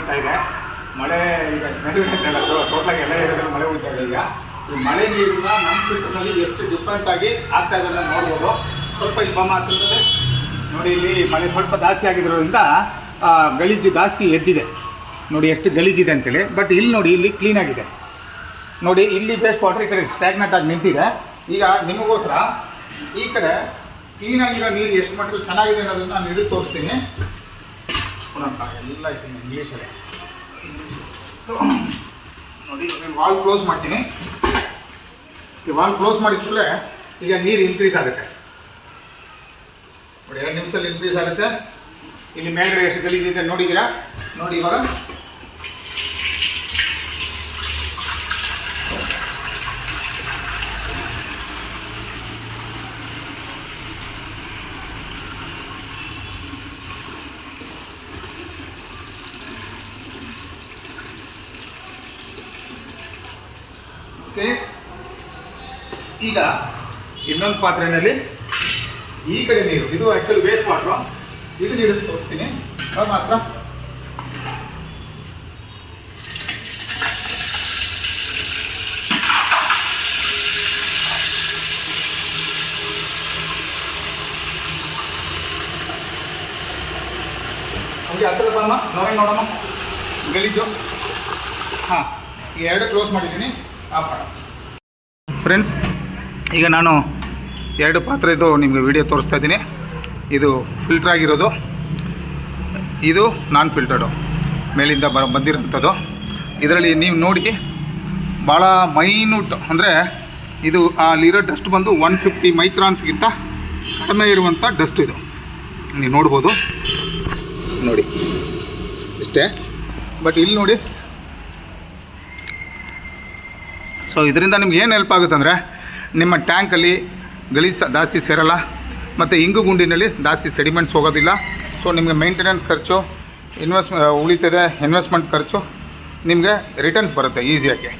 ಹೋಗ್ತಾ ಇದೆ. ಮಳೆ ಈಗ ನೆರವೇರಿದ್ದಲ್ಲ, ಟೋಟಲಾಗಿ ಎಲ್ಲ ಏರಿಯಾದಲ್ಲಿ ಮಳೆ ಹೋಗ್ತಾ ಇದೆ. ಈಗ ಈ ಮಳೆ ನೀರನ್ನ ನಮ್ಮ ಫಿಲ್ಟರ್ನಲ್ಲಿ ಎಷ್ಟು ಡಿಫ್ರೆಂಟ್ ಆಗಿ ಆಗ್ತಾ ಇದೆ ಅಂತ ನೋಡ್ಬೋದು. ಸ್ವಲ್ಪ ಇಲ್ಲಿ ಬಮ್ಮ ಆಗ್ತಿರ್ತದೆ ನೋಡಿ. ಇಲ್ಲಿ ಮಳೆ ಸ್ವಲ್ಪ ಜಾಸ್ತಿ ಆಗಿರೋದ್ರಿಂದ ಗಲೀಜು ಜಾಸ್ತಿ ಎದ್ದಿದೆ ನೋಡಿ, ಎಷ್ಟು ಗಲೀಜಿದೆ ಅಂತೇಳಿ. ಬಟ್ ಇಲ್ಲಿ ನೋಡಿ, ಇಲ್ಲಿ ಕ್ಲೀನಾಗಿದೆ ನೋಡಿ. ಇಲ್ಲಿ ವೇಸ್ಟ್ ವಾಟರ್ ಈ ಕಡೆ ಸ್ಟ್ಯಾಗ್ನೆಟ್ ಆಗಿ ನಿಂತಿದೆ. ಈಗ ನಿಮಗೋಸ್ಕರ ಈ ಕಡೆ ಕ್ಲೀನಾಗಿರೋ ನೀರು ಎಷ್ಟು ಮಟ್ಟಿಗೆ ಚೆನ್ನಾಗಿದೆ ಅನ್ನೋದನ್ನು ನಾನು ಹಿಡಿದು ತೋರಿಸ್ತೀನಿ. ಎಲ್ಲ ಇದ್ದೀನಿ ಇಂಗ್ಲೀಷಲ್ಲಿ ನೋಡಿ. ವಾಲ್ ಕ್ಲೋಸ್ ಮಾಡ್ತೀನಿ. ಈ ವಾಲ್ ಕ್ಲೋಸ್ ಮಾಡಿದ್ರೆ ಈಗ ನೀರು ಇನ್ಕ್ರೀಸ್ ಆಗುತ್ತೆ ನೋಡಿ. 2 ನಿಮಿಷದಲ್ಲಿ ಇನ್ಕ್ರೀಸ್ ಆಗುತ್ತೆ. ಇಲ್ಲಿ ಮೇಲ್ಗಡೆ ಎಷ್ಟು ಗಲೀಜಿದೆ ನೋಡಿದ್ದೀರಾ ನೋಡಿ. ಇವಾಗ ಈಗ ಇನ್ನೊಂದು ಪಾತ್ರೆಯಲ್ಲಿ ಈ ಕಡೆ ನೀರು, ಇದು ಆ್ಯಕ್ಚುಲಿ ವೇಸ್ಟ್ ವಾಟ್ರು, ಇದು ನೀರು ತೋರಿಸ್ತೀನಿ. ಅದು ಮಾತ್ರ ನಮಗೆ ಹತ್ತಿರ ಬಮ್ಮ ನೋಡಮ್ಮ ಗಲೀಜು. ಹಾಂ, ಈ 2 ಕ್ಲೋಸ್ ಮಾಡಿದ್ದೀನಿ. ಆಫ್ ಮಾಡ ಫ್ರೆಂಡ್ಸ್. ಈಗ ನಾನು 2 ಪಾತ್ರೆದು ನಿಮಗೆ ವಿಡಿಯೋ ತೋರಿಸ್ತಾ ಇದ್ದೀನಿ. ಇದು ಫಿಲ್ಟ್ರ್ ಆಗಿರೋದು, ಇದು ನಾನ್ ಫಿಲ್ಟರ್ಡು ಮೇಲಿಂದ ಬಂದಿರೋಂಥದ್ದು. ಇದರಲ್ಲಿ ನೀವು ನೋಡಿ ಭಾಳ ಮೈನ್ಯೂಟ್, ಅಂದರೆ ಇದು ಅಲ್ಲಿರೋ ಡಸ್ಟ್ ಬಂದು 150 ಮೈಕ್ರಾನ್ಸ್ಗಿಂತ ಕಡಿಮೆ ಇರುವಂಥ ಡಸ್ಟ್ ಇದು. ನೀವು ನೋಡ್ಬೋದು ನೋಡಿ, ಇಷ್ಟೇ. ಬಟ್ ಇಲ್ಲಿ ನೋಡಿ, ಸೊ ಇದರಿಂದ ನಿಮ್ಗೆ ಏನು ಹೆಲ್ಪ್ ಆಗುತ್ತೆ ಅಂದರೆ, ನಿಮ್ಮ ಟ್ಯಾಂಕಲ್ಲಿ ಗಲೀಜು ಜಾಸ್ತಿ ಸೇರಲ್ಲ, ಮತ್ತು ಇಂಗು ಗುಂಡಿನಲ್ಲಿ ಜಾಸ್ತಿ ಸೆಡಿಮೆಂಟ್ಸ್ ಹೋಗೋದಿಲ್ಲ. ಸೊ ನಿಮಗೆ ಮೇಂಟೆನೆನ್ಸ್ ಖರ್ಚು ಉಳಿತದೆ, ಇನ್ವೆಸ್ಟ್ಮೆಂಟ್ ಖರ್ಚು ನಿಮಗೆ ರಿಟರ್ನ್ಸ್ ಬರುತ್ತೆ ಈಸಿಯಾಗಿ.